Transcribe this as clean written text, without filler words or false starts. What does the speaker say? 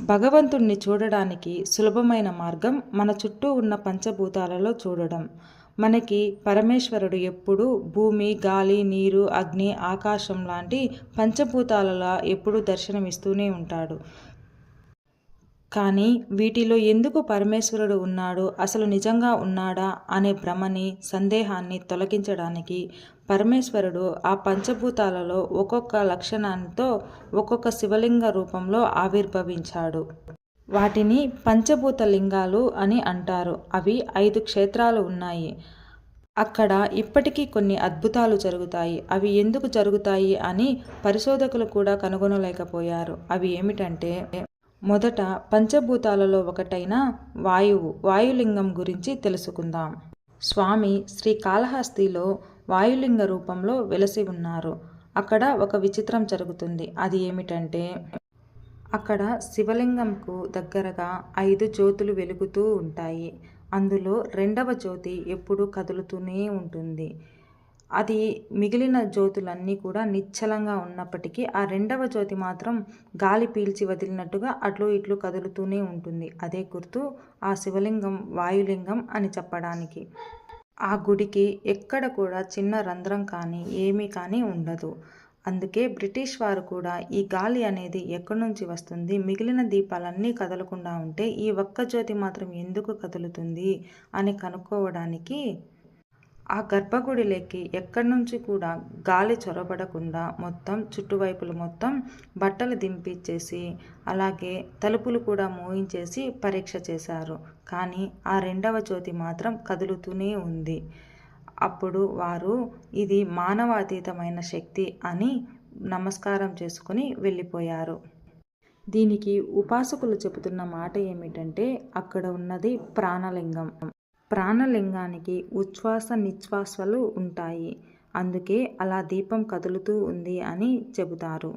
భగవంతుణ్ణి చూడడానికి సులభమైన మార్గం మన చుట్టూ ఉన్న పంచభూతాలలో చూడడం. మనకి పరమేశ్వరుడు ఎప్పుడూ భూమి, గాలి, నీరు, అగ్ని, ఆకాశం లాంటి పంచభూతాలలా ఎప్పుడూ దర్శనమిస్తూనే ఉంటాడు. కానీ వీటిలో ఎందుకు పరమేశ్వరుడు ఉన్నాడు, అసలు నిజంగా ఉన్నాడా అనే భ్రమని, సందేహాన్ని తొలగించడానికి పరమేశ్వరుడు ఆ పంచభూతాలలో ఒక్కొక్క లక్షణంతో ఒక్కొక్క శివలింగ రూపంలో ఆవిర్భవించాడు. వాటిని పంచభూత లింగాలు అని అంటారు. అవి 5 క్షేత్రాలు ఉన్నాయి. అక్కడ ఇప్పటికీ కొన్ని అద్భుతాలు జరుగుతాయి. అవి ఎందుకు జరుగుతాయి అని పరిశోధకులు కూడా కనుగొనలేకపోయారు. అవి ఏమిటంటే, మొదట పంచభూతాలలో ఒకటైన వాయులింగం గురించి తెలుసుకుందాం. స్వామి శ్రీకాళహస్తిలో వాయులింగ రూపంలో వెలసి ఉన్నారు. అక్కడ ఒక విచిత్రం జరుగుతుంది. అది ఏమిటంటే, అక్కడ శివలింగంకు దగ్గరగా 5 జ్యోతులు వెలుగుతూ ఉంటాయి. అందులో 2వ జ్యోతి ఎప్పుడూ కదులుతూనే ఉంటుంది. అది మిగిలిన జ్యోతులన్నీ కూడా నిశ్చలంగా ఉన్నప్పటికీ ఆ 2వ జ్యోతి మాత్రం గాలి పీల్చి వదిలినట్టుగా అట్లు ఇట్లు కదులుతూనే ఉంటుంది. అదే గుర్తు ఆ శివలింగం వాయులింగం అని చెప్పడానికి. ఆ గుడికి ఎక్కడ కూడా చిన్న రంధ్రం కానీ ఏమీ కానీ ఉండదు. అందుకే బ్రిటిష్ వారు కూడా ఈ గాలి అనేది ఎక్కడి నుంచి వస్తుంది, మిగిలిన దీపాలన్నీ కదలకుండా ఉంటే ఈ ఒక్క జ్యోతి మాత్రం ఎందుకు కదులుతుంది అని కనుక్కోవడానికి ఆ గర్భగుడిలోకి ఎక్కడి నుంచి కూడా గాలి చొరబడకుండా మొత్తం చుట్టువైపులు మొత్తం బట్టలు దింపిచ్చేసి, అలాగే తలుపులు కూడా మోయించేసి పరీక్ష చేశారు. కానీ ఆ 2వ జ్యోతి మాత్రం కదులుతూనే ఉంది. అప్పుడు వారు ఇది మానవాతీతమైన శక్తి అని నమస్కారం చేసుకుని వెళ్ళిపోయారు. దీనికి ఉపాసకులు చెబుతున్న మాట ఏమిటంటే, అక్కడ ఉన్నది ప్రాణలింగం. ప్రాణలింగానికి ఉచ్ఛ్వాస నిశ్వాసాలు ఉంటాయి. అందుకే అలా దీపం కదులుతూ ఉంది అని చెబుతారు.